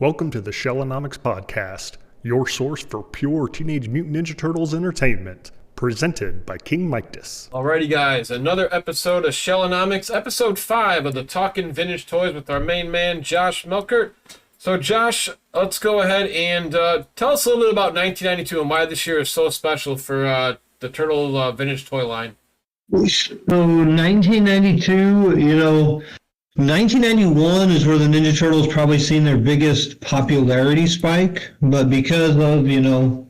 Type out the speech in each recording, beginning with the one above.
Welcome to the Shellonomics Podcast, your source for pure Teenage Mutant Ninja Turtles entertainment, presented by King Midas. Alrighty guys, another episode of Shellonomics, episode 5 of the Talkin' Vintage Toys with our main man, Josh Melchart. So Josh, let's go ahead and tell us a little bit about 1992 and why this year is so special for the Turtle Vintage Toy line. So 1992, 1991 is where the Ninja Turtles probably seen their biggest popularity spike, but because of,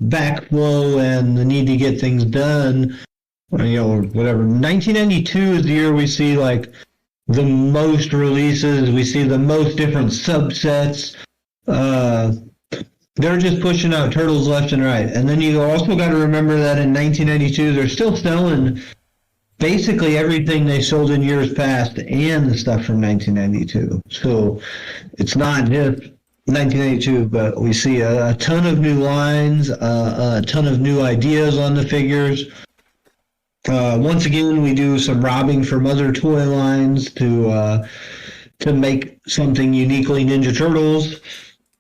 backflow and the need to get things done, or whatever, 1992 is the year we see, like, the most releases, we see the most different subsets. They're just pushing out Turtles left and right. And then you also got to remember that in 1992, they're still selling basically everything they sold in years past and the stuff from 1992. So it's not just 1992, but we see a ton of new lines, a ton of new ideas on the figures. Once again, we do some robbing from other toy lines to make something uniquely Ninja Turtles.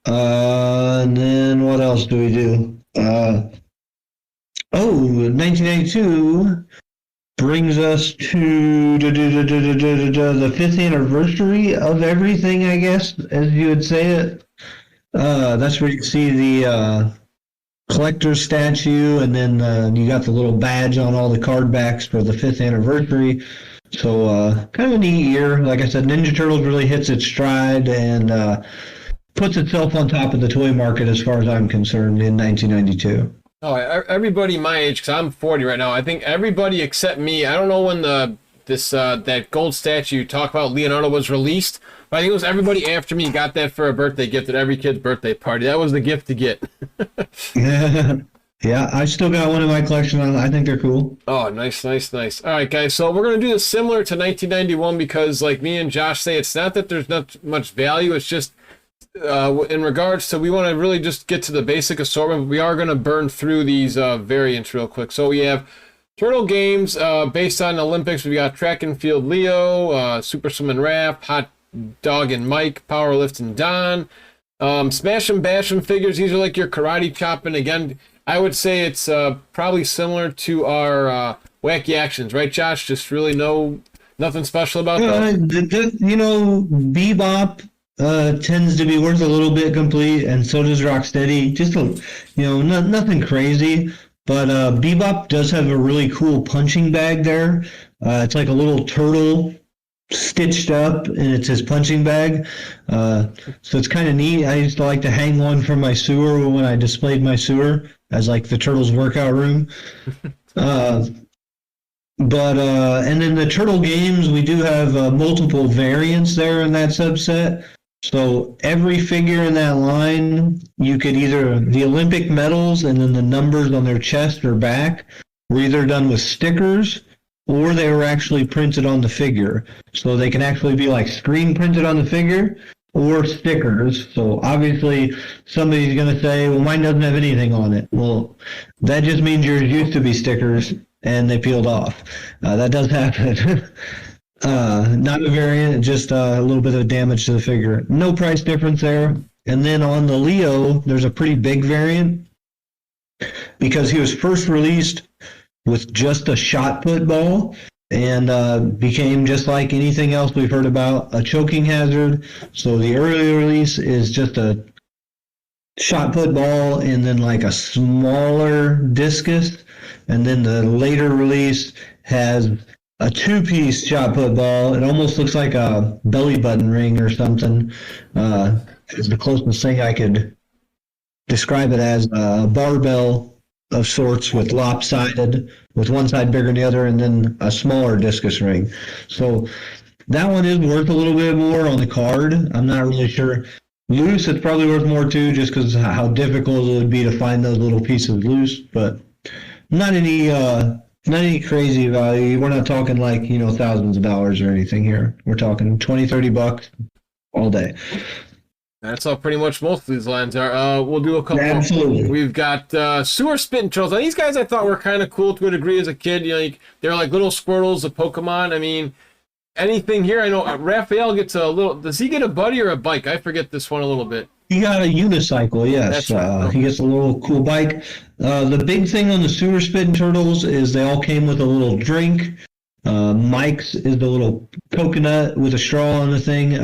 And then what else do we do? 1992 brings us to the 5th anniversary of everything, I guess, as you would say it. That's where you see the collector's statue, and then you got the little badge on all the card backs for the 5th anniversary. So kind of a neat year. Like I said, Ninja Turtles really hits its stride and puts itself on top of the toy market as far as I'm concerned in 1992. Oh, everybody my age, because I'm 40 right now, I think everybody except me, I don't know when that gold statue you talk about, Leonardo, was released, but I think it was everybody after me got that for a birthday gift at every kid's birthday party. That was the gift to get. Yeah, I still got one in my collection. I think they're cool. Oh, nice. All right, guys, so we're going to do this similar to 1991 because, like me and Josh say, it's not that there's not much value, it's just in regards to, we want to really just get to the basic assortment. We are going to burn through these variants real quick. So we have Turtle Games based on Olympics. We got Track and Field Leo, Super Swim and Raph, Hot Dog and Mike, Power Lift and Don, Smash and Bash and figures. These are like your karate chopping. Again, I would say it's probably similar to our Wacky Actions, right, Josh? Just really nothing special about that. Bebop tends to be worth a little bit complete, and so does Rocksteady. Just nothing crazy, but Bebop does have a really cool punching bag there. It's like a little turtle stitched up, and it's his punching bag. So it's kind of neat. I used to like to hang one from my sewer when I displayed my sewer as like the Turtles workout room. And then the Turtle Games, we do have multiple variants there in that subset. So every figure in that line, you could either, the Olympic medals and then the numbers on their chest or back were either done with stickers or they were actually printed on the figure. So they can actually be like screen printed on the figure or stickers. So obviously somebody's going to say, well, mine doesn't have anything on it. Well, that just means yours used to be stickers and they peeled off. That does happen. Not a variant, just a little bit of damage to the figure. No price difference there. And then on the Leo, there's a pretty big variant because he was first released with just a shot put ball and became, just like anything else we've heard about, a choking hazard. So the early release is just a shot put ball and then like a smaller discus. And then the later release has a 2-piece shot put ball. It almost looks like a belly button ring or something. It's the closest thing I could describe it as, a barbell of sorts with lopsided, with one side bigger than the other, and then a smaller discus ring. So that one is worth a little bit more on the card. I'm not really sure. Loose, it's probably worth more too, just because of how difficult it would be to find those little pieces loose, but not any crazy value. We're not talking like, thousands of dollars or anything here. We're talking $20-$30 all day. That's how pretty much most of these lines are. We'll do a couple. Absolutely. We've got Sewer Spitting Turtles. Now, these guys I thought were kind of cool to a degree as a kid. They're like little Squirtles of Pokemon. I mean, anything here? I know Raphael gets a little. Does he get a buddy or a bike? I forget this one a little bit. He got a unicycle, yes. That's right. Okay. He gets a little cool bike. The big thing on the Sewer Spin Turtles is they all came with a little drink. Mike's is the little coconut with a straw on the thing.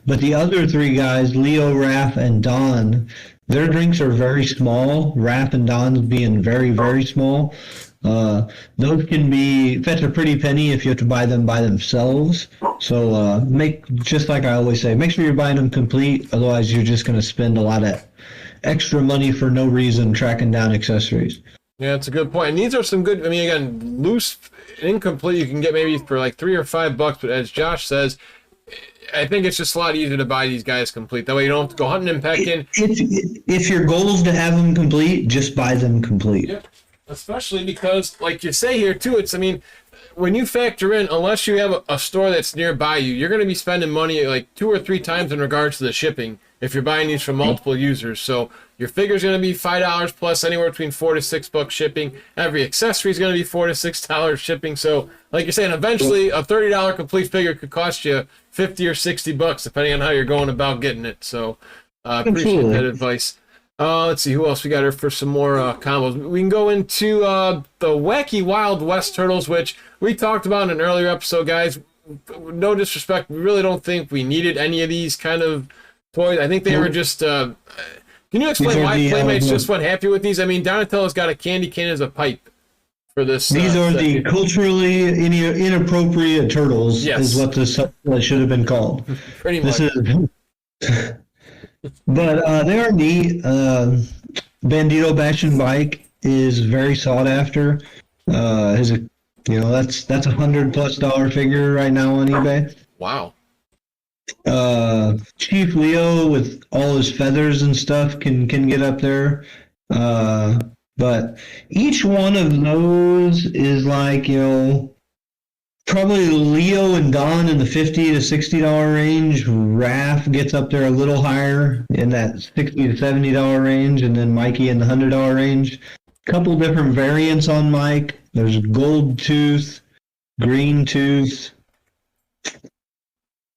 But the other three guys, Leo, Raph, and Don, their drinks are very small. Raph and Don's being very, very small. Those can be fetch a pretty penny if you have to buy them by themselves. So just like I always say, make sure you're buying them complete. Otherwise, you're just going to spend a lot of extra money for no reason tracking down accessories. Yeah, it's a good point. And these are some good. I mean, again, loose, incomplete. You can get maybe for like $3 or $5. But as Josh says, I think it's just a lot easier to buy these guys complete. That way, you don't have to go hunting and pecking. If your goal is to have them complete, just buy them complete. Yep. Especially because, like you say here too, I mean, when you factor in, unless you have a store that's nearby you, you're going to be spending money like 2 or 3 times in regards to the shipping if you're buying these from multiple users. So your figure's going to be $5 plus anywhere between $4 to $6 shipping. Every accessory is going to be $4 to $6 shipping. So, like you're saying, eventually a $30 complete figure could cost you $50 or $60 depending on how you're going about getting it. So, appreciate that advice. Let's see who else we got here for some more combos. We can go into the Wacky Wild West Turtles, which we talked about in an earlier episode, guys. No disrespect, we really don't think we needed any of these kind of toys. I think they were just. Can you explain why Playmates just weren't happy with these? I mean, Donatello's got a candy cane as a pipe for this. These are the culturally inappropriate turtles, is what this should have been called. Pretty much. But they are neat. Bandito Bash and Bike is very sought after. That's $100+ figure right now on eBay. Wow. Chief Leo with all his feathers and stuff can get up there. But each one of those is like, probably Leo and Don in the $50 to $60 range. Raph gets up there a little higher in that $60 to $70 range, and then Mikey in the $100 range. Couple different variants on Mike. There's gold tooth, green tooth,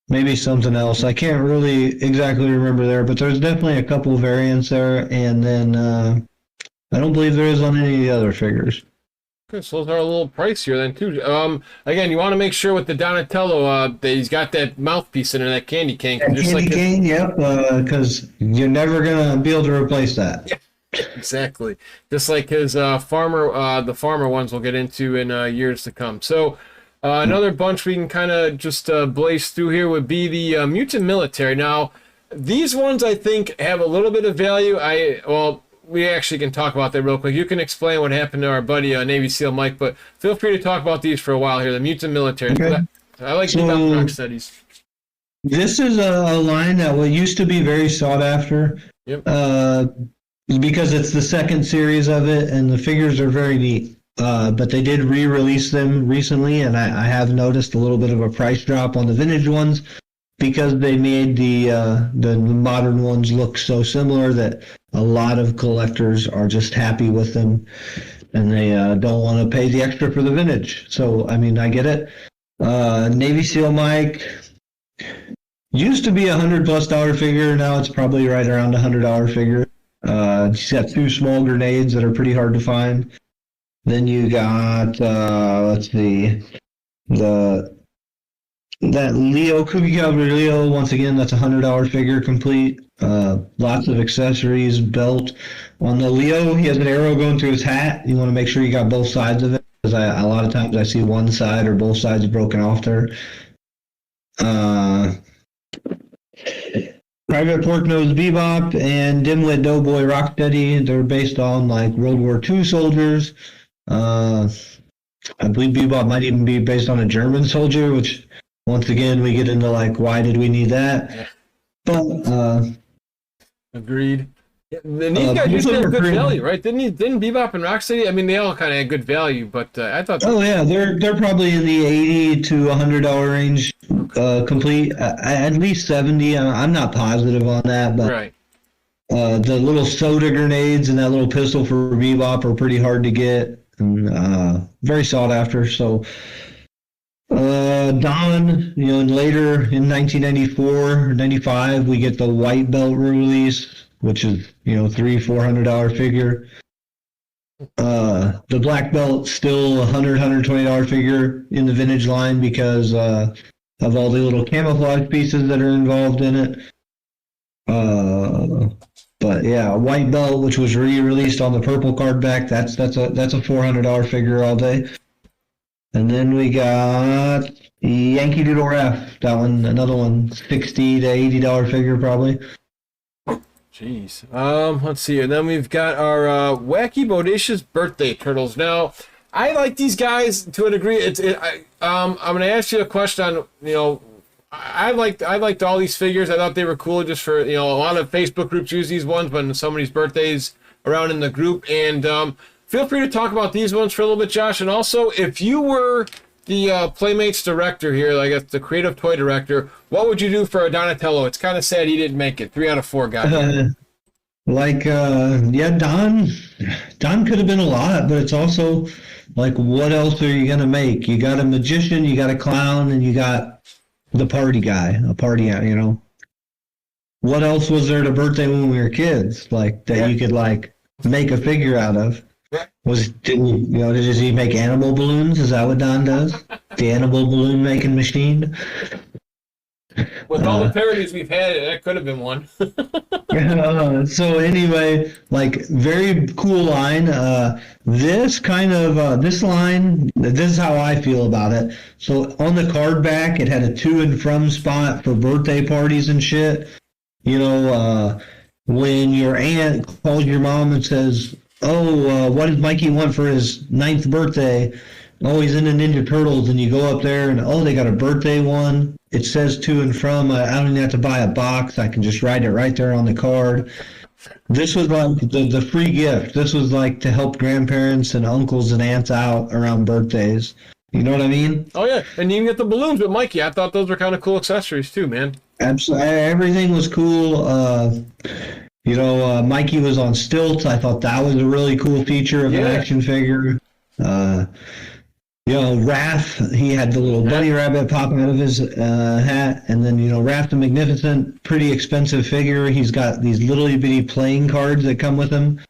maybe something else. I can't really exactly remember there, but there's definitely a couple variants there. And then I don't believe there is on any of the other figures. Okay, so those are a little pricier then too. Again, you want to make sure with the Donatello that he's got that mouthpiece in there, that candy cane. Cane, yep, because you're never gonna be able to replace that. Yeah, exactly. Just like his the farmer ones we'll get into in years to come. So another bunch we can kind of just blaze through here would be the Mutant Military. Now, these ones I think have a little bit of value. We actually can talk about that real quick. You can explain what happened to our buddy Navy SEAL Mike, but feel free to talk about these for a while here. The Mutant Military. Okay. I like Mutant Rock Studies. This is a line that used to be very sought after. Yep. Because it's the second series of it, and the figures are very neat. But they did re-release them recently, and I have noticed a little bit of a price drop on the vintage ones because they made the modern ones look so similar that a lot of collectors are just happy with them, and they don't want to pay the extra for the vintage. So, I mean, I get it. Navy SEAL Mike used to be $100+ figure. Now it's probably right around $100 figure. He's got 2 small grenades that are pretty hard to find. Then you got, let's see, that Leo, Cookie Caliber Leo, once again, that's $100 figure complete. Lots of accessories, belt. On the Leo, he has an arrow going through his hat. You want to make sure you got both sides of it, because a lot of times I see one side or both sides broken off there. Private Porknose Bebop and Dimwit Doughboy Rocksteady, they're based on like World War II soldiers. I believe Bebop might even be based on a German soldier, which once again we get into like, why did we need that? But agreed. Yeah, and these guys used to have good value, right? Didn't Bebop and Rocksteady? I mean, they all kind of had good value, but I thought. Oh yeah, they're probably in the $80 to $100 range, complete. At least $70. I'm not positive on that, but right. The little soda grenades and that little pistol for Bebop are pretty hard to get and very sought after. So Don, and later in 1994, 95, we get the white belt release, which is, $300-$400 figure. The black belt still $120 figure in the vintage line because of all the little camouflage pieces that are involved in it. But yeah, a white belt, which was re-released on the purple card back, that's a $400 figure all day. And then we got Yankee Doodle Ref. That one, another one, $60 to $80 figure probably. Jeez. Let's see here. Then we've got our Wacky Bodacious Birthday Turtles. Now, I like these guys to a degree. I'm going to ask you a question on, I liked all these figures. I thought they were cool just for, a lot of Facebook groups use these ones when somebody's birthday's around in the group. And feel free to talk about these ones for a little bit, Josh. And also, if you were the Playmates director here, I guess the creative toy director, what would you do for a Donatello? It's kind of sad he didn't make it. 3 out of 4 guys. Don could have been a lot, but it's also like, what else are you going to make? You got a magician, you got a clown, and you got the party guy, What else was there to birthday when we were kids, you could make a figure out of? Does he make animal balloons? Is that what Don does? The animal balloon making machine? With all the parodies we've had, that could have been one. So anyway, very cool line. This line, this is how I feel about it. So on the card back, it had a to and from spot for birthday parties and shit. When your aunt calls your mom and says, what does Mikey want for his 9th birthday? Oh, he's into Ninja Turtles, and you go up there and, they got a birthday one. It says to and from. I don't even have to buy a box. I can just write it right there on the card. This was like the free gift. This was like to help grandparents and uncles and aunts out around birthdays. You know what I mean? Oh, yeah. And you can get the balloons with Mikey. I thought those were kind of cool accessories, too, man. Absolutely. Everything was cool. Mikey was on stilts. I thought that was a really cool feature of an action figure. Raph, he had the little bunny rabbit popping out of his hat. And then, Raph the Magnificent, pretty expensive figure. He's got these little bitty playing cards that come with him.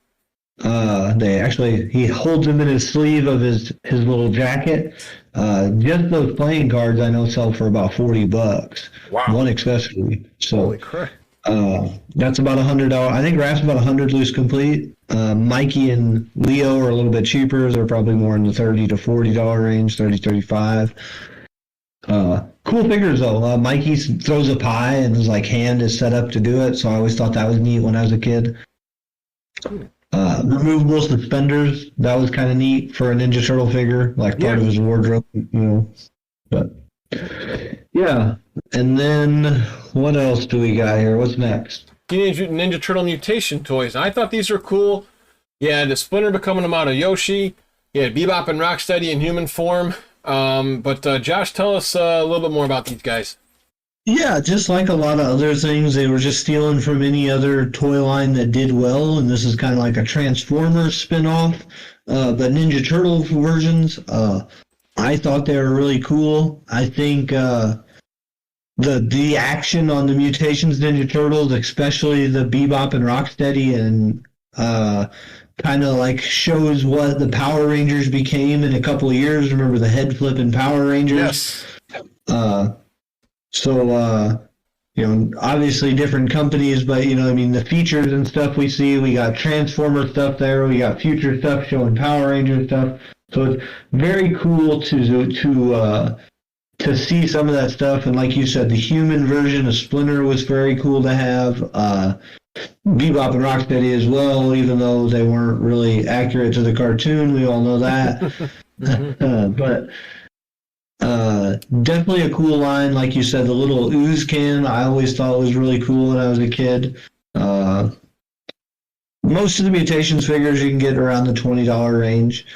He holds them in his sleeve of his little jacket. Just those playing cards I know sell for about $40. Wow. One accessory. So, holy crap. That's about $100. I think Raph's about $100 loose complete. Mikey and Leo are a little bit cheaper. They're probably more in the $30 to $40 range, $35. Cool figures though. Mikey throws a pie and his hand is set up to do it. So I always thought that was neat when I was a kid. Removable suspenders. That was kind of neat for a Ninja Turtle figure, part of his wardrobe, But yeah. And then what else do we got here? What's next? Teenage Mutant Ninja Turtle mutation toys. I thought these were cool. Yeah, the Splinter becoming a Moto Yoshi. Yeah, Bebop and Rocksteady in human form. But Josh, tell us a little bit more about these guys. Yeah, just like a lot of other things, they were just stealing from any other toy line that did well, and this is kind of like a Transformers spinoff. But Ninja Turtle versions, I thought they were really cool. I think the action on the Mutations Ninja Turtles, especially the Bebop and Rocksteady, and kind of shows what the Power Rangers became in a couple of years. Remember the head flipping Power Rangers? Yes. Obviously different companies, but the features and stuff we see, we got Transformer stuff there, we got future stuff showing Power Ranger stuff. So it's very cool to see some of that stuff. And like you said, the human version of Splinter was very cool to have. Bebop and Rocksteady as well, even though they weren't really accurate to the cartoon. We all know that. But definitely a cool line. Like you said, the little ooze can, I always thought was really cool when I was a kid. Most of the Mutations figures you can get around the $20 range.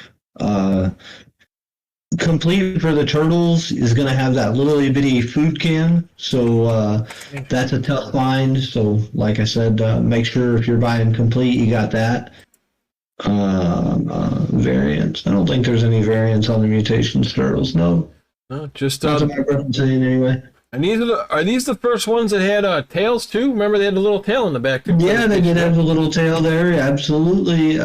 Complete for the Turtles is going to have that little bitty food can, so that's a tough find. So like I said, make sure if you're buying complete you got that. Variants, I don't think there's any variants on the Mutations Turtles. No. Just That's what I'm referencing anyway. and are these the first ones that had tails too? Remember they had the little tail in the back too. Yeah, they did have a little tail there. Absolutely.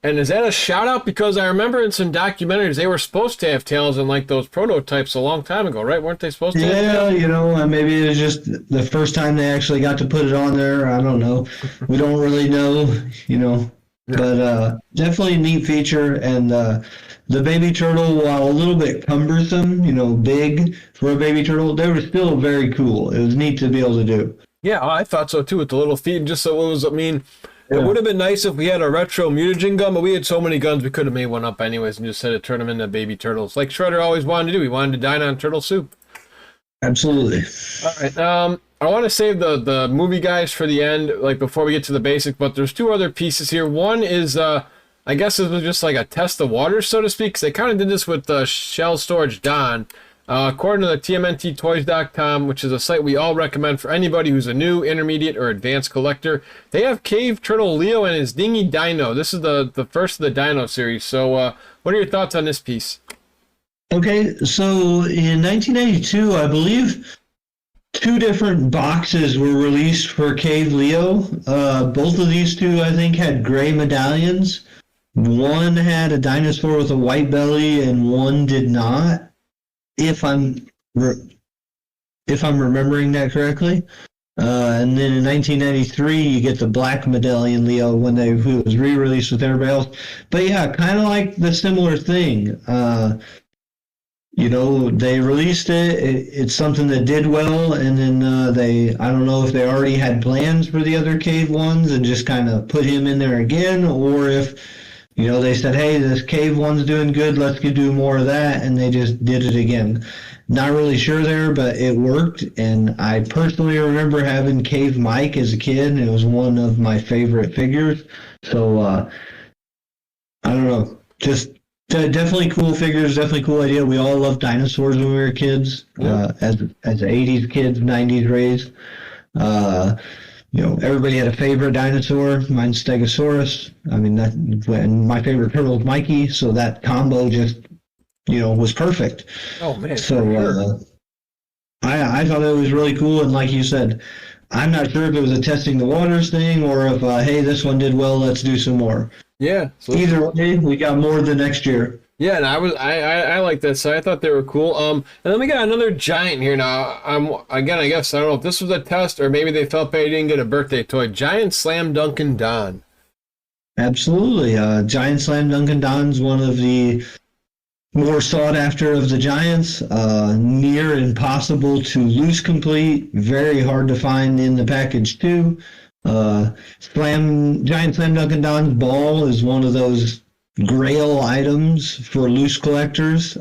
And is that a shout out? Because I remember in some documentaries they were supposed to have tails in like those prototypes a long time ago, right? Weren't they supposed to? Yeah, maybe it was just the first time they actually got to put it on there. I don't know. We don't really know. But definitely a neat feature. And the baby turtle, while a little bit cumbersome, big for a baby turtle, they were still very cool. It was neat to be able to do. Yeah, I thought so too with the little feet. Just so it was, it would have been nice if we had a retro mutagen gun, but we had so many guns we could have made one up anyways and just had to turn them into baby turtles. Like Shredder always wanted to do. He wanted to dine on turtle soup. Absolutely. All right. I want to save the movie guys for the end, like before we get to the basic, but there's two other pieces here. One is, I guess it was just like a test of water, so to speak, because they kind of did this with the Shell Storage Don. According to the TMNTToys.com, which is a site we all recommend for anybody who's a new, intermediate, or advanced collector, they have Cave Turtle Leo and his Dingy Dino. This is the first of the Dino series. So what are your thoughts on this piece? Okay, so in 1992, I believe 2 different boxes were released for Cave Leo. Both of these 2, I think, had gray medallions. One had a dinosaur with a white belly, and one did not. If I'm remembering that correctly. And then in 1993, you get the black medallion Leo when it was re-released with everybody else. But yeah, kind of like the similar thing. They released it. It's something that did well, and then I don't know if they already had plans for the other cave ones and just kind of put him in there again, or if they said, hey, this cave one's doing good, let's do more of that, and they just did it again. Not really sure there, but it worked, and I personally remember having Cave Mike as a kid, and it was one of my favorite figures. So, I don't know, just definitely cool figures, definitely cool idea. We all loved dinosaurs when we were kids, as 80s kids, 90s raised. Everybody had a favorite dinosaur. Mine's Stegosaurus. And my favorite turtle is Mikey. So that combo just, was perfect. Oh man! So I thought it was really cool. And like you said, I'm not sure if it was a testing the waters thing or if hey, this one did well, let's do some more. Yeah. So either way, we got more the next year. Yeah, and I like that, so I thought they were cool. And then we got another giant here now. I guess I don't know if this was a test or maybe they felt they didn't get a birthday toy. Giant Slam Dunkin' Don. Absolutely, Giant Slam Dunkin' Don's one of the more sought after of the giants. Near impossible to loose complete. Very hard to find in the package too. Giant Slam Dunkin' Don's ball is one of those grail items for loose collectors.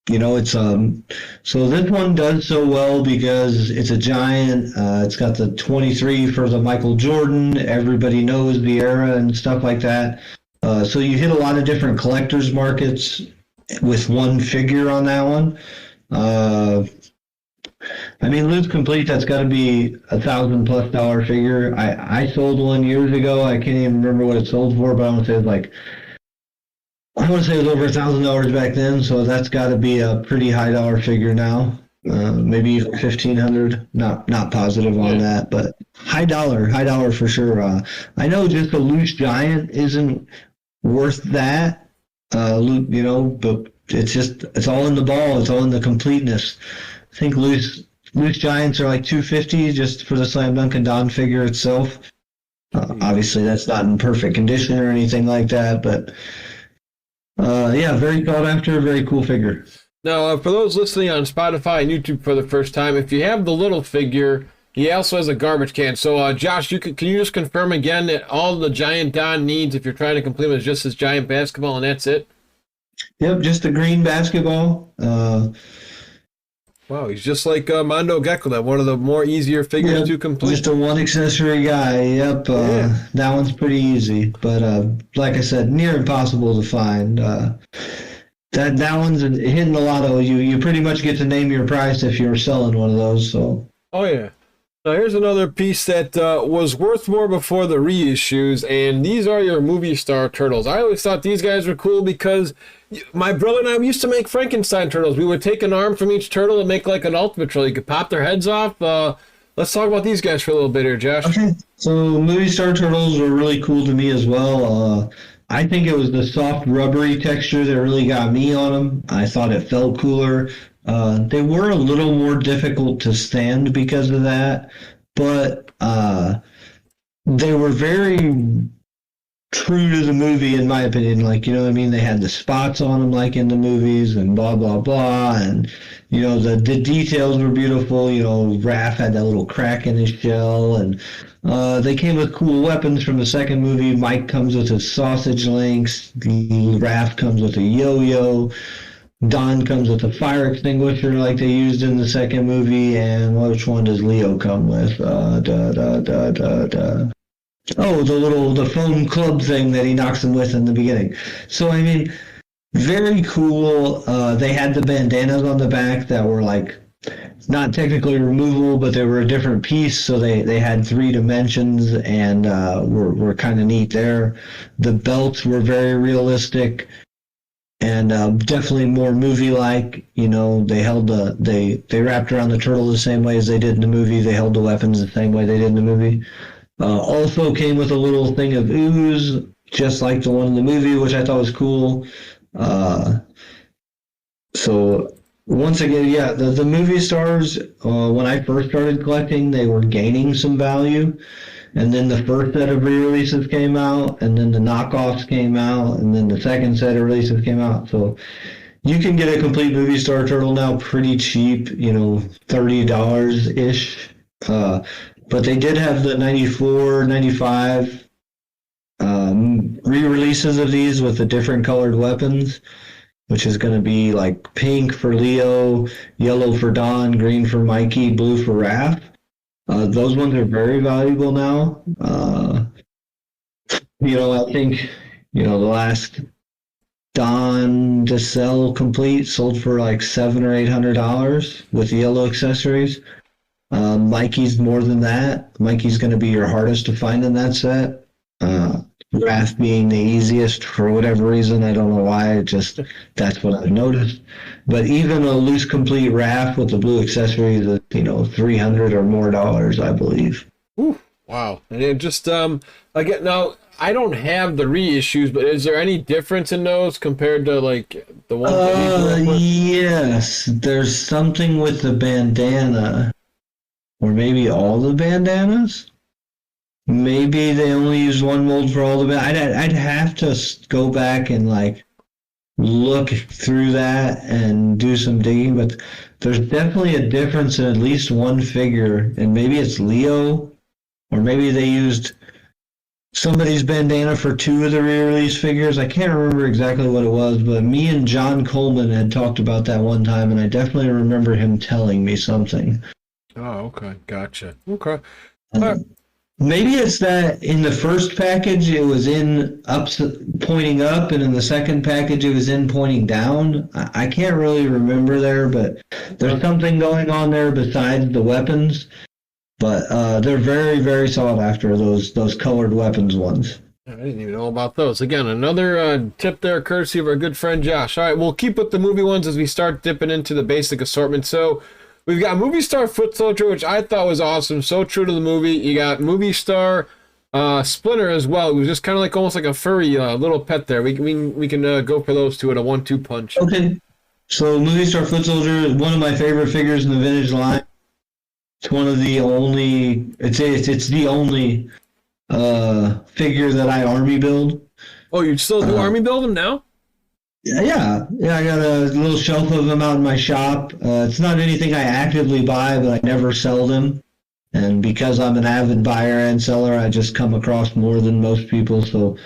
It's so this one does so well because it's a giant. It's got the 23 for the Michael Jordan. Everybody knows the era and stuff like that. So you hit a lot of different collectors markets with one figure on that one. Loose complete, that's got to be $1,000+ figure. I sold one years ago. I can't even remember what it sold for, but I want to say it was over $1,000 back then. So that's got to be a pretty high dollar figure now. Maybe even $1,500. Not positive on that, but high dollar for sure. I know just a loose giant isn't worth that. But it's all in the ball. It's all in the completeness. I think loose giants are like $250 just for the Slam Dunkin' Don figure itself. Obviously, that's not in perfect condition or anything like that, but very sought after, very cool figure. Now, for those listening on Spotify and YouTube for the first time, if you have the little figure, he also has a garbage can. So, Josh, can you just confirm again that all the Giant Don needs, if you're trying to complete him, is just his giant basketball and that's it? Yep, just a green basketball. Wow, he's just like Mondo Gecko, that one of the more easier figures to complete. Just a one accessory guy. Yep, that one's pretty easy, but like I said, near impossible to find. That one's hitting the lotto. You pretty much get to name your price if you're selling one of those. So. Oh yeah. Now here's another piece that was worth more before the reissues, and these are your movie star turtles. I always thought these guys were cool because my brother and I used to make Frankenstein turtles. We would take an arm from each turtle and make like an ultimate turtle. You could pop their heads off. Let's talk about these guys for a little bit here, Josh. Okay, so movie star turtles were really cool to me as well. I think it was the soft rubbery texture that really got me on them. I thought it felt cooler. They were a little more difficult to stand because of that, but they were very true to the movie, in my opinion. Like, you know what I mean? They had the spots on them like in the movies and blah, blah, blah. And, you know, the details were beautiful. You know, Raph had that little crack in his shell. And they came with cool weapons from the second movie. Mike comes with his sausage links. Raph comes with a yo-yo. Don comes with a fire extinguisher like they used in the second movie, and which one does Leo come with? Oh, the phone club thing that he knocks him with in the beginning. So, I mean, very cool. They had the bandanas on the back that were like not technically removable, but they were a different piece, so they had 3 dimensions and were kind of neat there. The belts were very realistic. And definitely more movie-like. You know, they held they wrapped around the turtle the same way as they did in the movie. They held the weapons the same way they did in the movie. Also came with a little thing of ooze, just like the one in the movie, which I thought was cool. So once again, yeah, the movie stars, when I first started collecting, they were gaining some value. And then the first set of re-releases came out, and then the knockoffs came out, and then the second set of releases came out. So you can get a complete movie star turtle now pretty cheap, you know, $30-ish. But they did have the 94, 95 re-releases of these with the different colored weapons, which is going to be like pink for Leo, yellow for Don, green for Mikey, blue for Raph. Those ones are very valuable now. You know, I think, you know, the last Don DeCell complete sold for like $700 or $800 with the yellow accessories. Mikey's more than that. Mikey's going to be your hardest to find in that set. Raph being the easiest for whatever reason. I don't know why. That's what I've noticed. But even a loose complete Raph with the blue accessories is, you know, $300 or more, I believe. Ooh, wow. And it just, again, now, I don't have the reissues, but is there any difference in those compared to, like, the ones that you Yes. There's something with the bandana. Or maybe all the bandanas? Maybe they only use one mold for all the bandanas. I'd have to go back and, like, look through that and do some digging, but there's definitely a difference in at least one figure, and maybe it's Leo, or maybe they used somebody's bandana for 2 of the re-release figures. I can't remember exactly what it was, but me and John Coleman had talked about that one time, and I definitely remember him telling me something. Oh, okay. Gotcha. Okay. Maybe it's that in the first package it was in up pointing up, and in the second package it was in pointing down. I can't really remember there, but there's something going on there besides the weapons. But they're very, very sought after, those colored weapons ones. I didn't even know about those. Again, another tip there, courtesy of our good friend Josh. All right, we'll keep with the movie ones as we start dipping into the basic assortment. So we've got Movie Star Foot Soldier, which I thought was awesome. So true to the movie. You got Movie Star Splinter as well. It was just kind of like almost like a furry little pet there. We can go for those two at a 1-2 punch. Okay. So Movie Star Foot Soldier is one of my favorite figures in the vintage line. It's one of the only. It's the only figure that I army build. Oh, you still do army build them now? Yeah. I got a little shelf of them out in my shop. It's not anything I actively buy, but I never sell them. And because I'm an avid buyer and seller, I just come across more than most people. So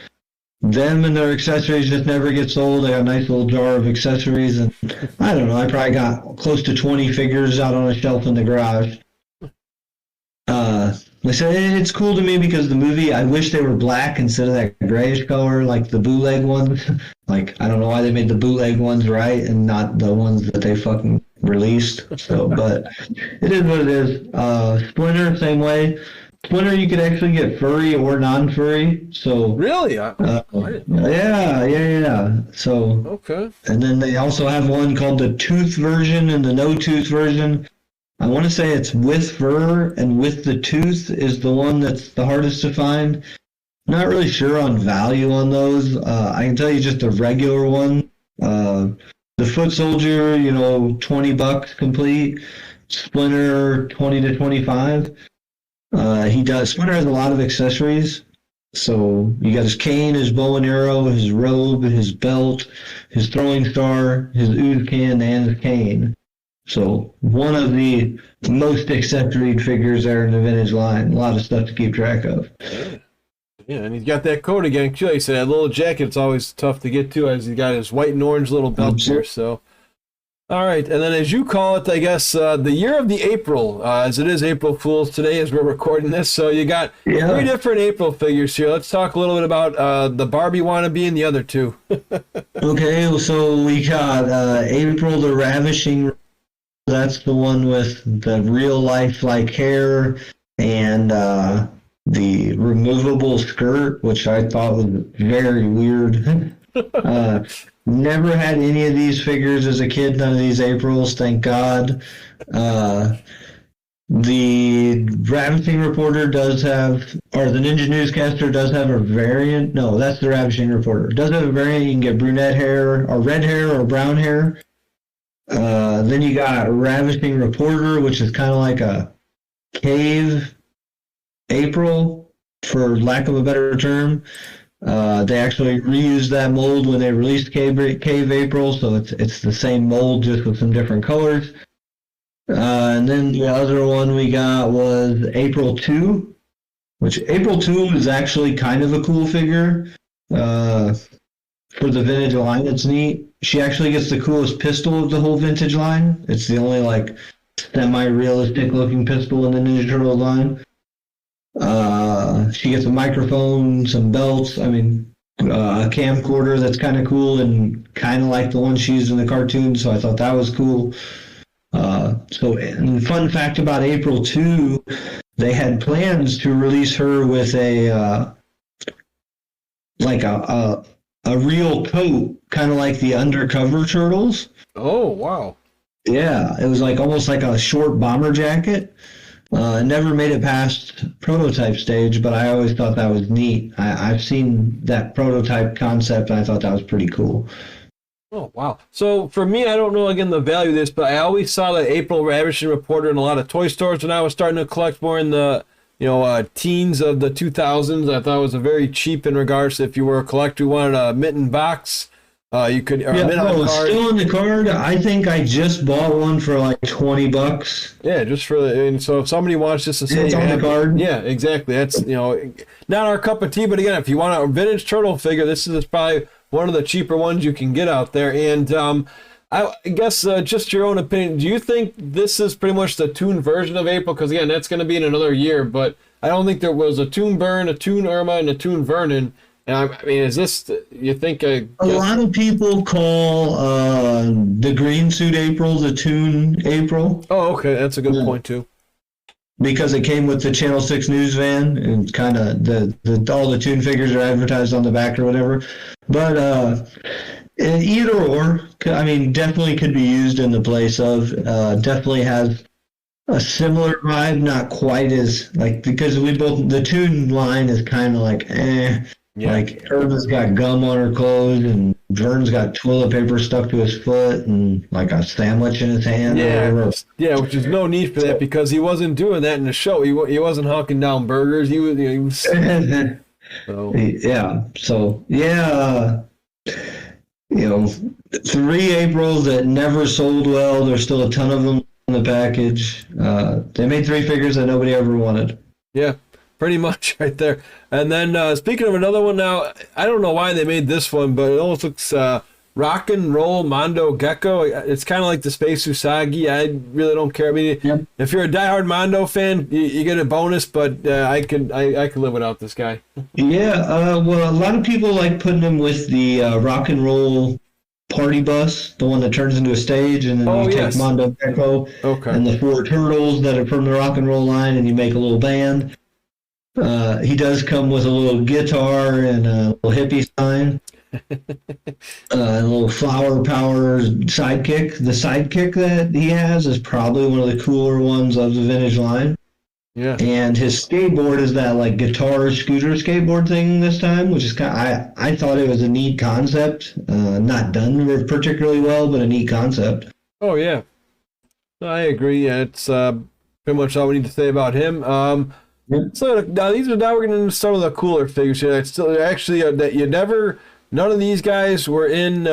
them and their accessories just never get sold. I got a nice little jar of accessories, and I don't know. I probably got close to 20 figures out on a shelf in the garage. Like I said, it's cool to me because the movie, I wish they were black instead of that grayish color like the bootleg ones. Like, I don't know why they made the bootleg ones right and not the ones that they fucking released. So, but it is what it is. Splinter, same way. Splinter, you could actually get furry or non-furry. So Really? I didn't know. yeah. So, Okay. and then they also have one called the tooth version and the no tooth version. I want to say it's with fur and with the tooth is the one that's the hardest to find. Not really sure on value on those. I can tell you just a regular one. The foot soldier, $20 complete. Splinter, 20 to 25. Splinter has a lot of accessories. So you got his cane, his bow and arrow, his robe, his belt, his throwing star, his ooze can, and his cane. So one of the most accessoried figures there in the vintage line. A lot of stuff to keep track of. Yeah, and he's got that coat again. He said that little jacket, it's always tough to get to as he's got his white and orange little belt here. So, all right. And then as you call it, I guess, the year of the April, as it is April Fool's today as we're recording this. So you got three different April figures here. Let's talk a little bit about the Barbie wannabe and the other two. Okay, so we got April the Ravishing. That's the one with the real life like hair and the removable skirt, which I thought was very weird. Never had any of these figures as a kid, none of these Aprils, thank God. The Ravishing Reporter does have, or the Ninja Newscaster does have a variant. No, that's the Ravishing Reporter. Does have a variant. You can get brunette hair, or red hair, or brown hair. Then you got Ravishing Reporter, which is kind of like a cave April, for lack of a better term. They actually reused that mold when they released Cave April, so it's the same mold, just with some different colors. And then the other one we got was April 2, which April 2 is actually kind of a cool figure. For the vintage line, it's neat. She actually gets the coolest pistol of the whole vintage line. It's the only semi-realistic looking pistol in the Ninja Turtle line. She gets a microphone, some belts, a camcorder that's kind of cool and kind of like the one she used in the cartoon, so I thought that was cool. And fun fact about April 2, they had plans to release her with a real coat, kind of like the Undercover Turtles. Oh, wow. Yeah, it was almost like a short bomber jacket. Never made it past prototype stage, but I always thought that was neat. I've seen that prototype concept, and I thought that was pretty cool. Oh, wow. So for me, I don't know, again, the value of this, but I always saw the April Ravishing Reporter in a lot of toy stores when I was starting to collect more in the teens of the 2000s. I thought it was a very cheap in regards to if you were a collector who wanted a Mitten box. You could, or it's still in the card. I think I just bought one for like $20. Yeah, just for and so if somebody wants just to say it's on the card. Yeah, exactly. That's not our cup of tea, but again, if you want a vintage turtle figure, this is probably one of the cheaper ones you can get out there. And I guess just your own opinion. Do you think this is pretty much the Toon version of April? Because again, that's going to be in another year, but I don't think there was a Toon Burn, a Toon Irma, and a Toon Vernon. And is this, you think? A lot of people call the green suit April the Toon April. Oh, okay. That's a good point, too. Because it came with the Channel 6 news van, and kind of all the Toon figures are advertised on the back or whatever. But either or, definitely could be used in the place of. Definitely has a similar vibe, not quite as, because the Toon line is kind of like, eh. Yeah. Like Irma's got gum on her clothes, and Vern's got toilet paper stuck to his foot, and like a sandwich in his hand. Yeah, which is no need for that because he wasn't doing that in the show. He wasn't hawking down burgers. He was. So. Yeah. So yeah, 3 Aprils that never sold well. There's still a ton of them in the package. They made 3 figures that nobody ever wanted. Yeah. Pretty much right there. And then speaking of another one now, I don't know why they made this one, but it almost looks rock and roll Mondo Gecko. It's kind of like the Space Usagi. I really don't care. If you're a diehard Mondo fan, you get a bonus, but I could live without this guy. Yeah, well, a lot of people like putting him with the rock and roll party bus, the one that turns into a stage, and then you yes. take Mondo Gecko Okay. and the 4 turtles that are from the rock and roll line, and you make a little band. He does come with a little guitar and a little hippie sign. A little flower power sidekick. The sidekick that he has is probably one of the cooler ones of the vintage line. Yeah. And his skateboard is that like guitar scooter skateboard thing this time, which is I thought it was a neat concept. Not done particularly well, but a neat concept. Oh yeah, I agree. Yeah, it's pretty much all we need to say about him. So now we're going to start with the cooler figures here. It's still actually that you never. None of these guys were in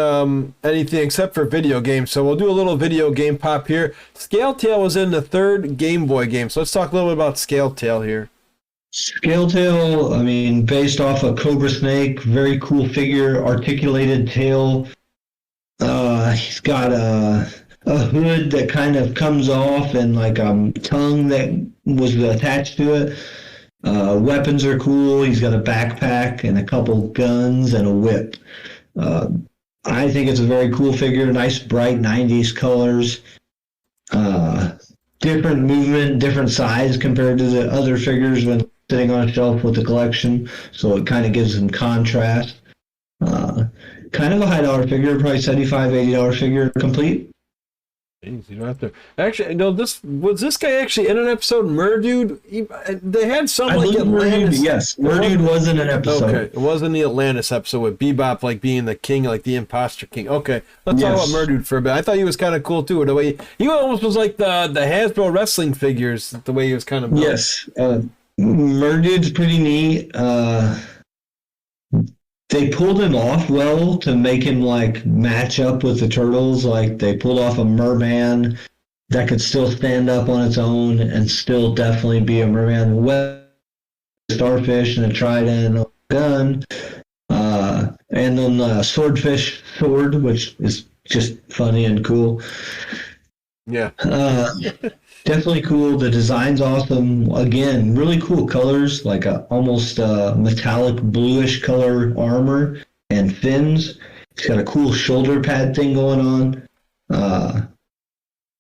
anything except for video games, so we'll do a little video game pop here. Scaletail was in the 3rd Game Boy game, so let's talk a little bit about Scaletail here. Scaletail, I mean, based off a Cobra Snake, very cool figure, articulated tail. He's got a hood that kind of comes off and like a tongue that was attached to it. Weapons are cool. He's got a backpack and a couple guns and a whip. I think it's a very cool figure. Nice, bright 90s colors. Different movement, different size compared to the other figures when sitting on a shelf with the collection. So it kind of gives them contrast. Kind of a high dollar figure, probably $75, $80 figure complete. Jeez, you don't have to. Actually, no. This guy actually in an episode. Murdude. They had some like Atlantis. Yes, Murdude was in an episode. Okay, it was in the Atlantis episode with Bebop like being the king, like the imposter king. Okay, let's talk about Murdude for a bit. I thought he was kind of cool too. The way he almost was like the Hasbro wrestling figures. The way he was kind of built. Yes, Murdude's pretty neat. They pulled him off well to make him like match up with the turtles. Like they pulled off a merman that could still stand up on its own and still definitely be a merman. Starfish and a trident and a gun, and then the swordfish sword, which is just funny and cool. Yeah. Definitely cool. The design's awesome. Again, really cool colors, like a almost metallic bluish color armor and fins. It's got a cool shoulder pad thing going on.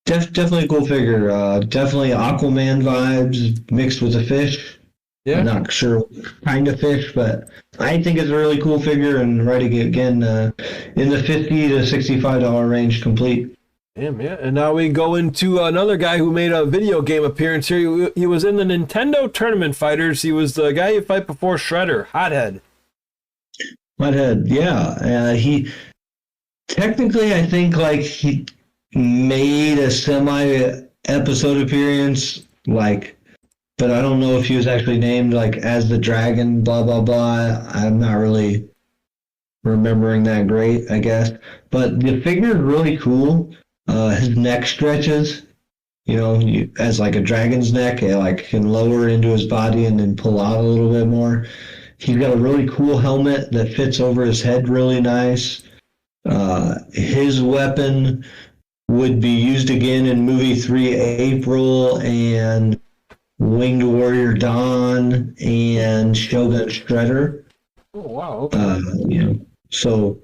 Definitely a cool figure. Definitely Aquaman vibes mixed with a fish. Yeah. I'm not sure what kind of fish, but I think it's a really cool figure and right again in the $50 to $65 range complete. Damn, yeah. And now we go into another guy who made a video game appearance here. He was in the Nintendo Tournament Fighters. He was the guy you fight before Shredder, Hothead. Hothead, yeah. He technically, I think, like he made a semi-episode appearance, like, but I don't know if he was actually named like as the dragon. Blah blah blah. I'm not really remembering that great, I guess. But the figure is really cool. His neck stretches, as like a dragon's neck. It like can lower into his body and then pull out a little bit more. He's got a really cool helmet that fits over his head really nice. His weapon would be used again in movie 3 April and Winged Warrior Dawn and Shogun Shredder. Oh wow! Okay. So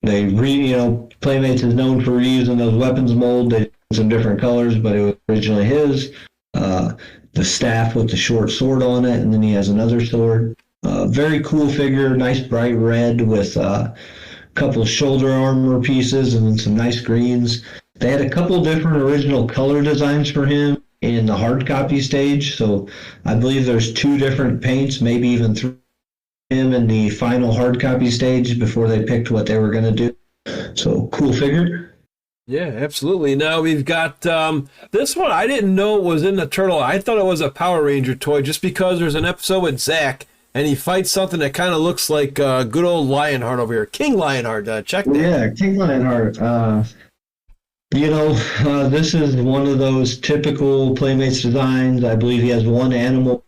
they Playmates is known for reusing those weapons mold. They did some different colors, but it was originally his. The staff with the short sword on it, and then he has another sword. Very cool figure, nice bright red with a couple shoulder armor pieces and then some nice greens. They had a couple different original color designs for him in the hard copy stage, so I believe there's 2 different paints, maybe even 3 him in the final hard copy stage before they picked what they were going to do. So cool figure. Yeah, absolutely. Now we've got this one. I didn't know it was in the Turtle. I thought it was a Power Ranger toy just because there's an episode with Zach and he fights something that kind of looks like good old Lionheart over here. King Lionheart. Check that. Yeah, King Lionheart. This is one of those typical Playmates designs. I believe he has one animal,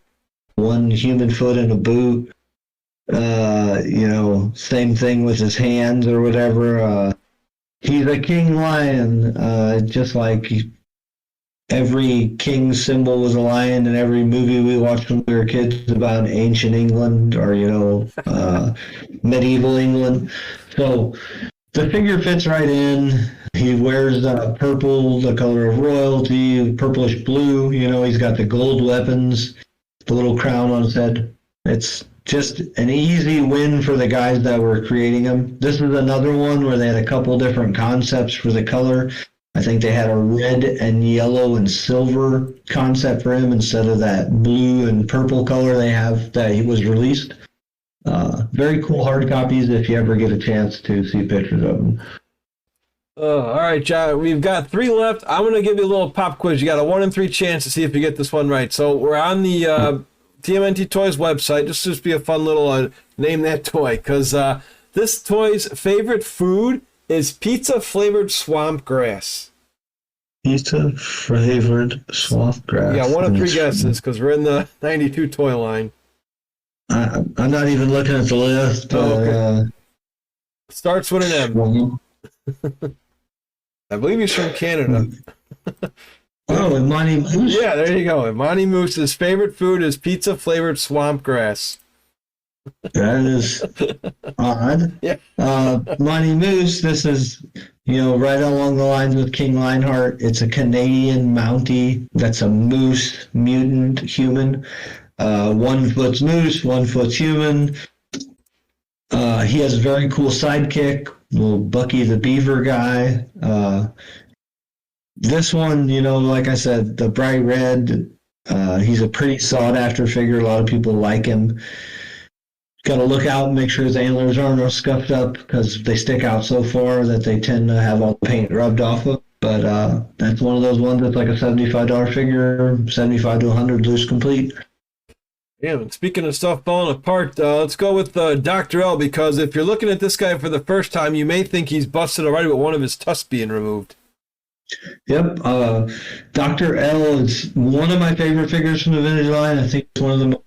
one human foot and a boot. Same thing with his hands or whatever. He's a king lion, just like every king symbol was a lion in every movie we watched when we were kids about ancient England or, medieval England. So The figure fits right in. He wears purple, the color of royalty, purplish blue. He's got the gold weapons, the little crown on his head. It's just an easy win for the guys that were creating him. This is another one where they had a couple different concepts for the color. I think they had a red and yellow and silver concept for him instead of that blue and purple color they have that he was released. Very cool hard copies if you ever get a chance to see pictures of them. All right, John, we've got 3 left. I'm going to give you a little pop quiz. You got a 1 in 3 chance to see if you get this one right. So we're on the TMNT Toys website. Just be a fun little name that toy, because this toy's favorite food is pizza-flavored swamp grass. Pizza-flavored swamp grass. Yeah, 1 of 3 guesses, because we're in the 92 toy line. I'm not even looking at the list. Okay. Starts with an M. I believe he's from Canada. Oh, Imani Moose? Yeah, there you go. Imani Moose's favorite food is pizza-flavored swamp grass. That is odd. Yeah. Imani Moose, this is, right along the lines with King Lionheart. It's a Canadian Mountie that's a moose, mutant, human. 1 foot's moose, 1 foot's human. He has a very cool sidekick, little Bucky the Beaver guy. This one, like I said, the bright red, he's a pretty sought after figure. A lot of people like him. Got to look out and make sure his antlers aren't scuffed up, because they stick out so far that they tend to have all the paint rubbed off of. But that's one of those ones that's like a $75 figure, 75 to 100 loose complete. Yeah, and speaking of stuff falling apart, let's go with Dr. L, because if you're looking at this guy for the first time, you may think he's busted already with one of his tusks being removed. Yep. Dr. L is one of my favorite figures from the vintage line. I think it's one of the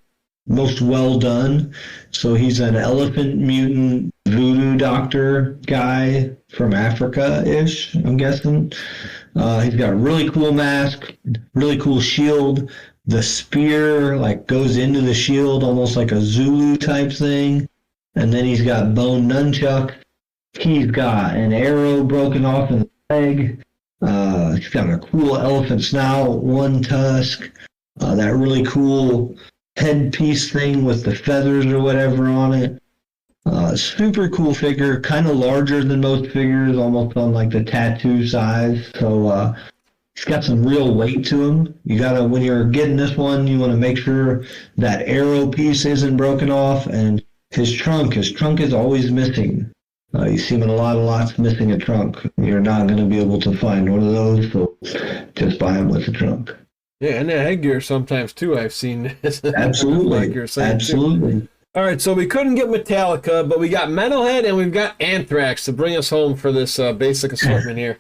most well done. So he's an elephant mutant voodoo doctor guy from Africa-ish, I'm guessing. He's got a really cool mask, really cool shield. The spear goes into the shield almost like a Zulu type thing. And then he's got bone nunchuck. He's got an arrow broken off in the leg. He's got a cool elephant snout, 1 tusk. That really cool headpiece thing with the feathers or whatever on it. Super cool figure, kind of larger than most figures, almost on the tattoo size. So he's got some real weight to him. You gotta, when you're getting this one, you want to make sure that arrow piece isn't broken off, and his trunk is always missing. You see him in a lot of lots missing a trunk. You're not going to be able to find one of those, so just buy him with the trunk. Yeah, and the headgear sometimes too, I've seen. Absolutely. Like you're saying, Absolutely. Too. All right, so we couldn't get Metallica, but we got Metalhead and we've got Anthrax to bring us home for this basic assortment here.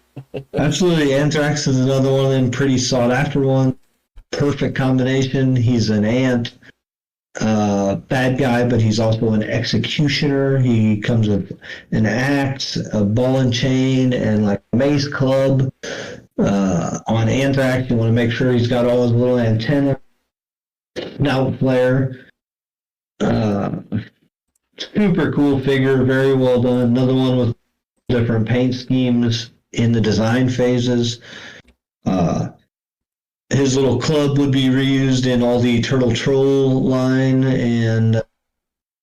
Absolutely. Anthrax is another one of them pretty sought after one. Perfect combination. He's an ant. Bad guy, but he's also an executioner. He comes with an axe, a ball and chain, and a mace club. On Anthrax, you want to make sure he's got all his little antenna, snout flare. Super cool figure, very well done. Another one with different paint schemes in the design phases. His little club would be reused in all the Turtle Troll line and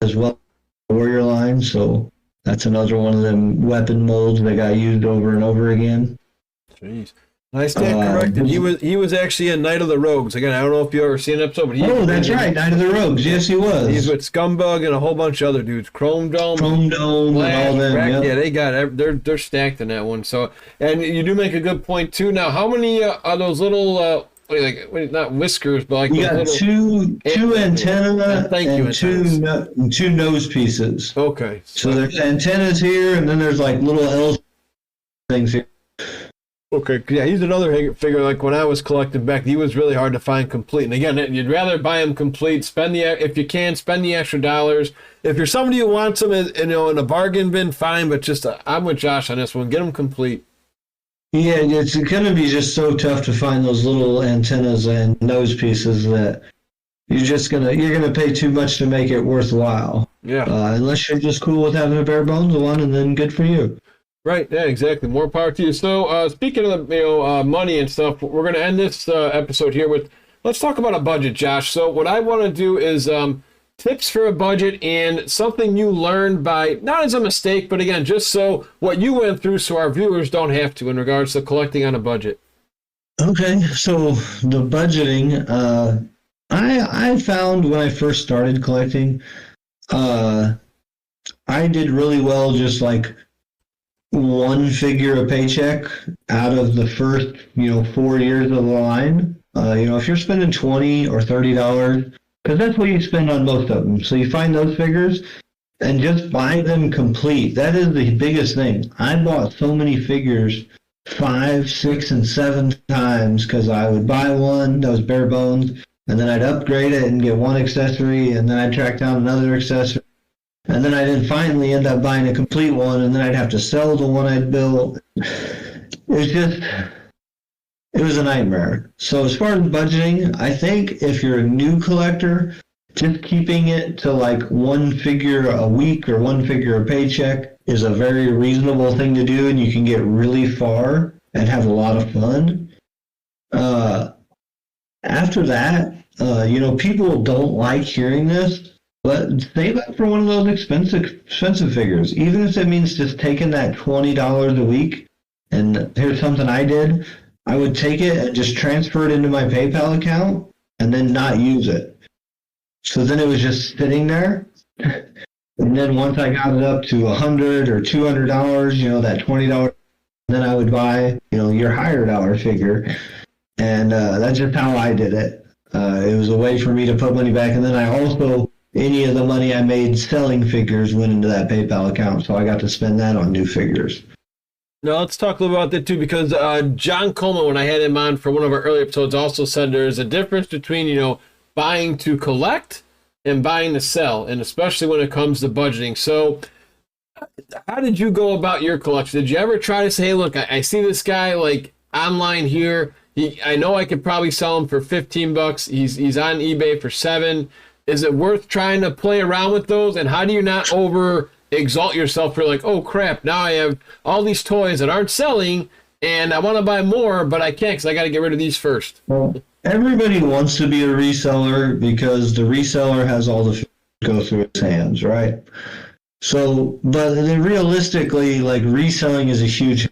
as well Warrior line. So that's another one of them weapon molds that got used over and over again. Jeez. I stand corrected. He was actually in Night of the Rogues. Again, I don't know if you ever seen an episode, but that's right, Night of the Rogues. Yes, he was. He's with Scumbug and a whole bunch of other dudes. Chrome Dome, and all them. Yep. Yeah, they got they're stacked in that one. So, and you do make a good point too. Now, how many are those little not whiskers, but you got two antenna and two nose pieces. Okay. So there's antennas here, and then there's little L things here. Okay, yeah, he's another figure. When I was collecting back, he was really hard to find complete. And again, you'd rather buy him complete. If you can, spend the extra dollars. If you're somebody who wants them, in a bargain bin, fine. But I'm with Josh on this one. Get them complete. Yeah, it's going to be just so tough to find those little antennas and nose pieces that you're gonna pay too much to make it worthwhile. Yeah. Unless you're just cool with having a bare bones one, and then good for you. Right. Yeah, exactly. More power to you. So, speaking of the, money and stuff, we're going to end this episode here with, let's talk about a budget, Josh. So what I want to do is tips for a budget and something you learned by, not as a mistake, but again, just so what you went through so our viewers don't have to in regards to collecting on a budget. Okay, so the budgeting, I found when I first started collecting, I did really well just like one figure a paycheck out of the first, 4 years of the line. If you're spending $20 or $30, because that's what you spend on most of them. So you find those figures and just buy them complete. That is the biggest thing. I bought so many figures 5, 6, and 7 times because I would buy one that was bare bones, and then I'd upgrade it and get one accessory, and then I'd track down another accessory. And then I'd finally end up buying a complete one, and then I'd have to sell the one I'd built. It was a nightmare. So as far as budgeting, I think if you're a new collector, just keeping it to like one figure a week or one figure a paycheck is a very reasonable thing to do, and you can get really far and have a lot of fun. After that, people don't like hearing this, but save up for one of those expensive figures, even if it means just taking that $20 a week. And here's something I did. I would take it and just transfer it into my PayPal account and then not use it. So then it was just sitting there. And then once I got it up to $100 or $200, that $20, then I would buy, your higher dollar figure. And that's just how I did it. It was a way for me to put money back. And then I also, any of the money I made selling figures went into that PayPal account. So I got to spend that on new figures. Now, let's talk a little about that too, because John Coleman, when I had him on for one of our early episodes, also said there's a difference between, buying to collect and buying to sell, and especially when it comes to budgeting. So how did you go about your collection? Did you ever try to say, hey, look, I see this guy like online here. I know I could probably sell him for $15. He's on eBay for $7. Is it worth trying to play around with those? And how do you not over exalt yourself for like, oh crap, now I have all these toys that aren't selling and I want to buy more, but I can't because I got to get rid of these first? Well, everybody wants to be a reseller because the reseller has all the go through his hands, right? So, but then realistically, like reselling is a huge.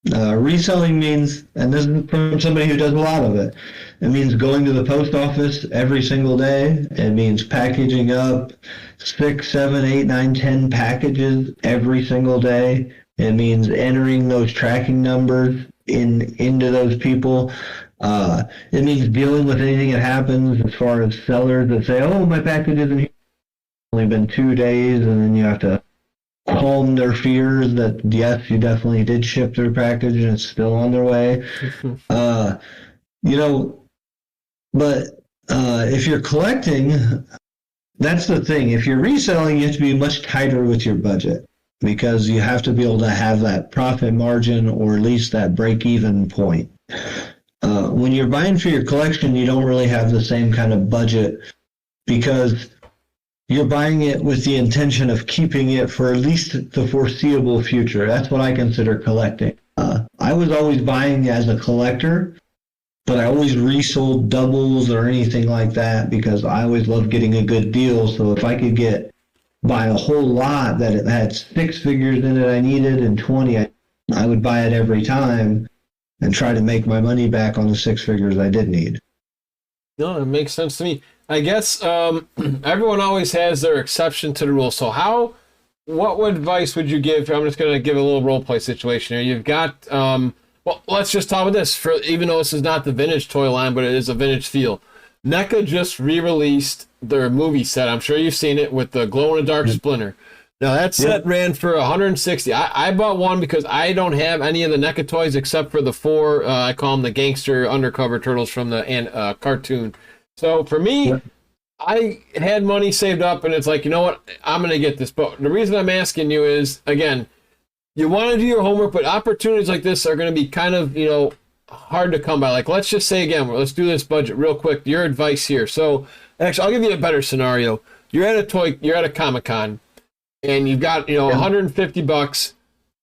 Reselling means, and this is from somebody who does a lot of it, it means going to the post office every single day. It means packaging up 6, 7, 8, 9, 10 packages every single day. It means entering those tracking numbers into those people. It means dealing with anything that happens as far as sellers that say, oh, my package isn't here. It's only been 2 days, and then you have to calm their fears that yes, you definitely did ship their package and it's still on their way. But if you're collecting, that's the thing. If you're reselling, you have to be much tighter with your budget because you have to be able to have that profit margin or at least that break-even point. When you're buying for your collection, you don't really have the same kind of budget because you're buying it with the intention of keeping it for at least the foreseeable future. That's what I consider collecting. I was always buying as a collector, but I always resold doubles or anything like that because I always loved getting a good deal. So if I could buy a whole lot that it had 6 figures in it I needed and 20, I would buy it every time and try to make my money back on the 6 figures I did need. No, it makes sense to me. I guess everyone always has their exception to the rule. So what advice would you give? I'm just going to give a little role play situation here. You've got, well, let's just talk about this. Even though this is not the vintage toy line, but it is a vintage feel. NECA just re-released their movie set. I'm sure you've seen it with the glow-in-the-dark Splinter. Now, that set ran for $160. I bought one because I don't have any of the NECA toys except for the 4, I call them the gangster undercover turtles from the cartoon. So for me, I had money saved up, and it's like, you know what? I'm going to get this. But the reason I'm asking you is, again, you want to do your homework, but opportunities like this are going to be kind of, hard to come by. Like, let's just say again, let's do this budget real quick. Your advice here. So actually, I'll give you a better scenario. You're at a Comic-Con, and you've got, $150,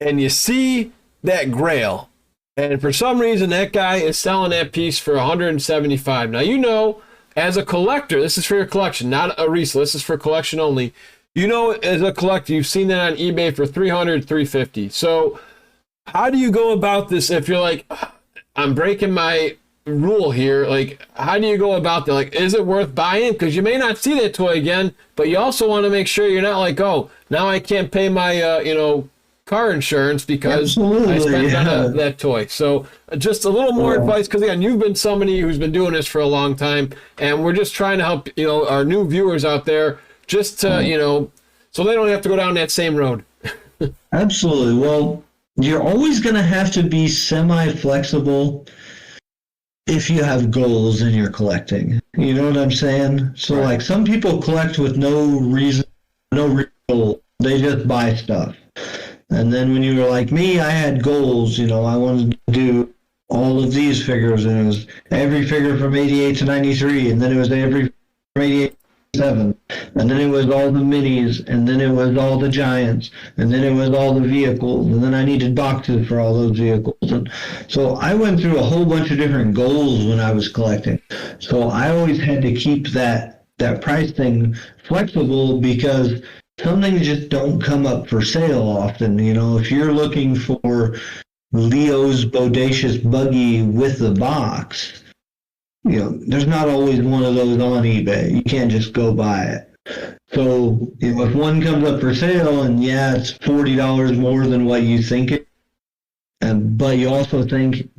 and you see that Grail, and for some reason that guy is selling that piece for $175. Now, you know, as a collector, this is for your collection, not a resale. This is for collection only. You know, as a collector, you've seen that on eBay for $300, $350. So how do you go about this if you're like, I'm breaking my rule here? Like, how do you go about that? Like, is it worth buying? Because you may not see that toy again, but you also want to make sure you're not like, oh, now I can't pay my, car insurance because I spent on that toy. So just a little more advice, because again, you've been somebody who's been doing this for a long time, and we're just trying to help, our new viewers out there just to, so they don't have to go down that same road. Absolutely. Well, you're always going to have to be semi-flexible if you have goals in your collecting. You know what I'm saying? So like some people collect with no reason, no real goal. They just buy stuff. And then when you were like me, I had goals. I wanted to do all of these figures, and it was every figure from 88 to 93, and then it was every from 88 to 7, and then it was all the minis, and then it was all the giants, and then it was all the vehicles, and then I needed boxes for all those vehicles. And so I went through a whole bunch of different goals when I was collecting. So I always had to keep that price thing flexible, because some things just don't come up for sale often. If you're looking for Leo's Bodacious Buggy with the box, there's not always one of those on eBay. You can't just go buy it. So if one comes up for sale and it's $40 more than what you think it, but you also think,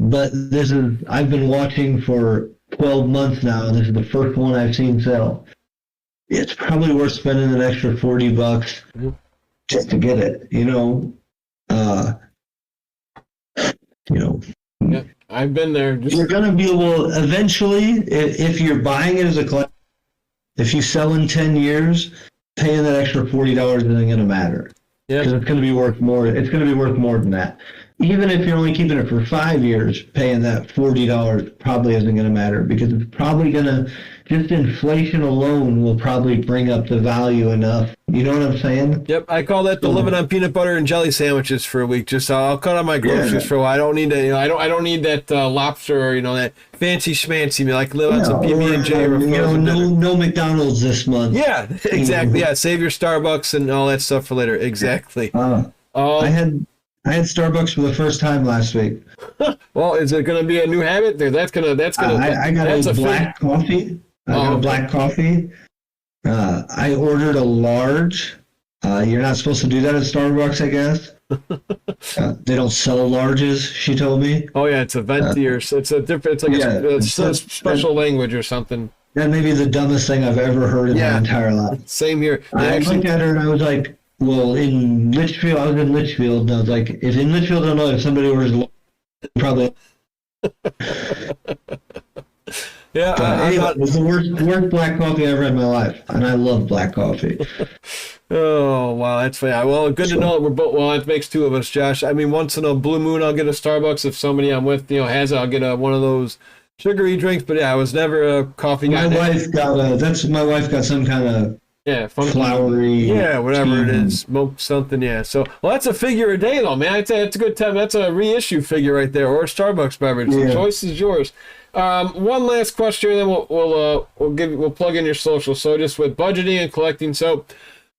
I've been watching for 12 months now, and this is the first one I've seen sell. It's probably worth spending an extra $40 just to get it. Yeah, I've been there. You're going to be able, eventually, if you're buying it as a collector, if you sell in 10 years, paying that extra $40 isn't going to matter. Because it's going to be worth more. It's going to be worth more than that. Even if you're only keeping it for 5 years, paying that $40 probably isn't going to matter, because it's probably going to, just inflation alone will probably bring up the value enough. You know what I'm saying? Yep, I call that the living on peanut butter and jelly sandwiches for a week. Just I'll cut on my groceries for a while. I don't need to, I don't need that lobster or that fancy schmancy meal. I can live on some PB&J or no McDonald's this month. Yeah, exactly. Yeah, save your Starbucks and all that stuff for later. Exactly. I had Starbucks for the first time last week. Well, is it going to be a new habit? That's gonna. I got a black coffee. I got a black coffee. I ordered a large. You're not supposed to do that at Starbucks, I guess. They don't sell larges, she told me. Oh yeah, it's a venti or it's a different. It's like a special language or something. That may be the dumbest thing I've ever heard in my entire life. Same here. I looked at her and I was like, well, in Litchfield, I was in Litchfield, and I was like, if in Litchfield, I don't know, if somebody orders, probably. Yeah, it was the worst black coffee I ever had in my life, and I love black coffee. Oh, wow, that's funny. Well, good to know that we're both, well, that makes two of us, Josh. I mean, once in a blue moon, I'll get a Starbucks. If somebody I'm with, has it, I'll get one of those sugary drinks, but I was never a coffee guy. My wife got some kind of funky, flowery. Yeah, whatever it is. Smoke something, yeah. So, well, that's a figure a day, though, man. I'd say that's a good time. That's a reissue figure right there, or a Starbucks beverage. Yeah. The choice is yours. One last question, and then we'll plug in your social. So, just with budgeting and collecting. So,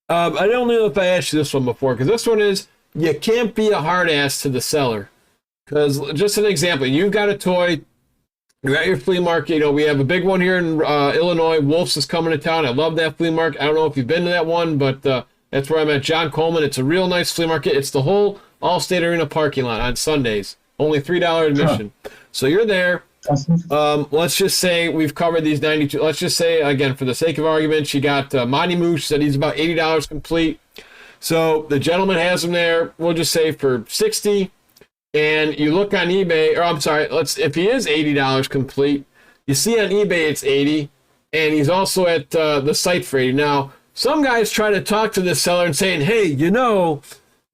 I don't know if I asked you this one before, because this one is, you can't be a hard ass to the seller. Because, just an example, you've got a toy. You're at your flea market. We have a big one here in Illinois. Wolf's is coming to town. I love that flea market. I don't know if you've been to that one, but that's where I'm at. John Coleman. It's a real nice flea market. It's the whole Allstate Arena parking lot on Sundays. Only $3 admission. So you're there. Let's just say we've covered these 92. Let's just say, again, for the sake of argument, you got Monty Moosh said he's about $80 complete. So the gentleman has him there. We'll just say for $60. And you look on eBay, or I'm sorry, if he is $80 complete, you see on eBay it's $80, and he's also at the site for $80. Now, some guys try to talk to the seller and saying, hey,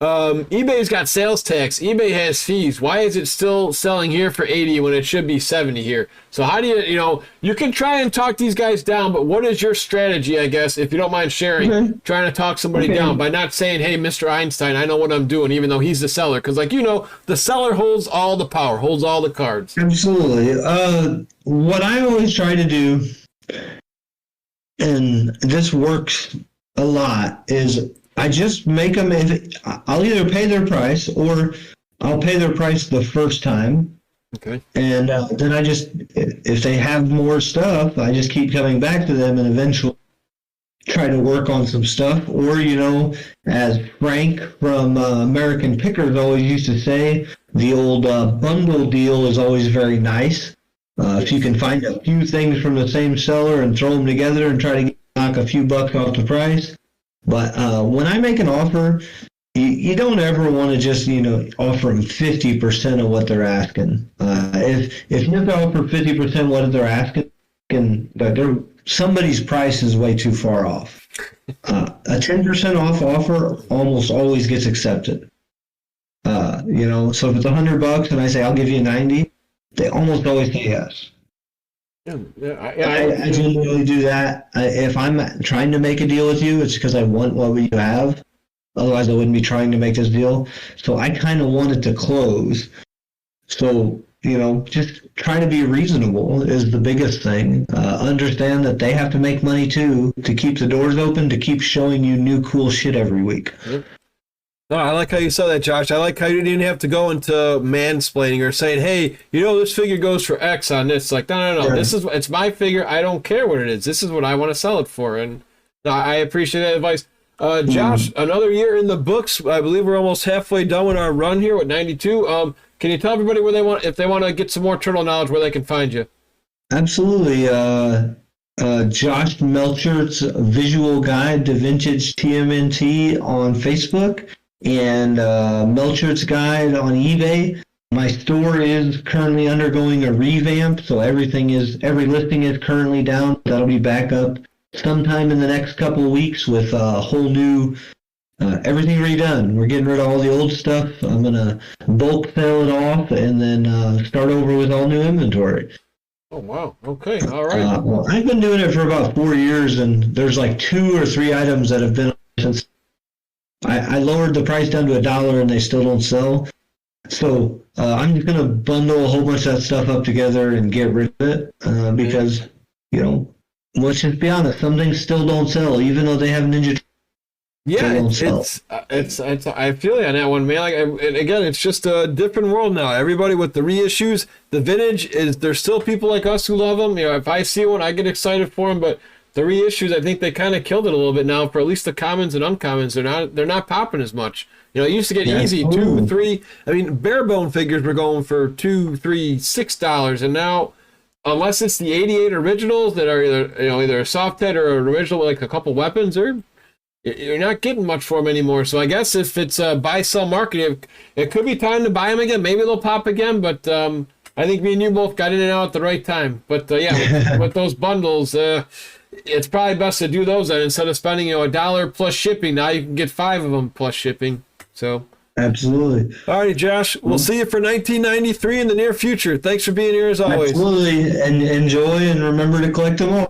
eBay's got sales tax. eBay has fees. Why is it still selling here for 80 when it should be 70 here? So how do you can try and talk these guys down, but what is your strategy, I guess, if you don't mind sharing, trying to talk somebody down by not saying, hey, Mr. Einstein, I know what I'm doing, even though he's the seller. Because, the seller holds all the power, holds all the cards. Absolutely. What I always try to do, and this works a lot, is I just make them, I'll either pay their price or I'll pay their price the first time. Okay. And then if they have more stuff, I just keep coming back to them and eventually try to work on some stuff. Or, as Frank from American Pickers always used to say, the old bundle deal is always very nice. If you can find a few things from the same seller and throw them together and try to knock a few bucks off the price. But when I make an offer, you don't ever want to just, offer them 50% of what they're asking. If you have to offer 50% what they're asking, somebody's price is way too far off. A 10% off offer almost always gets accepted. So if it's $100 and I say I'll give you 90, they almost always say yes. I generally do that. If I'm trying to make a deal with you, it's because I want what you have. Otherwise, I wouldn't be trying to make this deal. So I kind of want it to close. So, just trying to be reasonable is the biggest thing. Understand that they have to make money too, to keep the doors open, to keep showing you new cool shit every week. Yep. No, I like how you said that, Josh. I like how you didn't have to go into mansplaining or saying, hey, this figure goes for X on this. Like, no. Sure. It's my figure. I don't care what it is. This is what I want to sell it for. And no, I appreciate that advice. Josh, another year in the books. I believe we're almost halfway done with our run here with 92. Can you tell everybody if they want to get some more turtle knowledge, where they can find you? Absolutely. Josh Melchart's Visual Guide to Vintage TMNT on Facebook. And Melchart's Guide on eBay. My store is currently undergoing a revamp, so every listing is currently down. That'll be back up sometime in the next couple of weeks with a whole new, everything redone. We're getting rid of all the old stuff. I'm gonna bulk sell it off and then start over with all new inventory. Oh, wow. Okay. All right. Well, I've been doing it for about 4 years, and there's like 2 or 3 items that have been since I lowered the price down to $1 and they still don't sell. So I'm just going to bundle a whole bunch of that stuff up together and get rid of it because, let's just be honest, some things still don't sell, even though they have Ninja. Yeah, it's I feel you on that one, man. And again, it's just a different world now. Everybody with the reissues, the vintage there's still people like us who love them. If I see one, I get excited for them, but the reissues, I think they kind of killed it a little bit now for at least the commons and uncommons. They're not popping as much. It used to get easy, $2, $3. I mean, bare bone figures were going for $2, $3, $6, and now, unless it's the '88 originals that are either a soft head or an original with like a couple weapons, you're not getting much for them anymore. So I guess if it's a buy sell market, it could be time to buy them again. Maybe they'll pop again, but I think me and you both got in and out at the right time. But with those bundles. It's probably best to do those then instead of spending $1 plus shipping. Now you can get 5 of them plus shipping. So absolutely. All right, Josh. We'll see you for 1993 in the near future. Thanks for being here as always. Absolutely, and enjoy and remember to collect them all.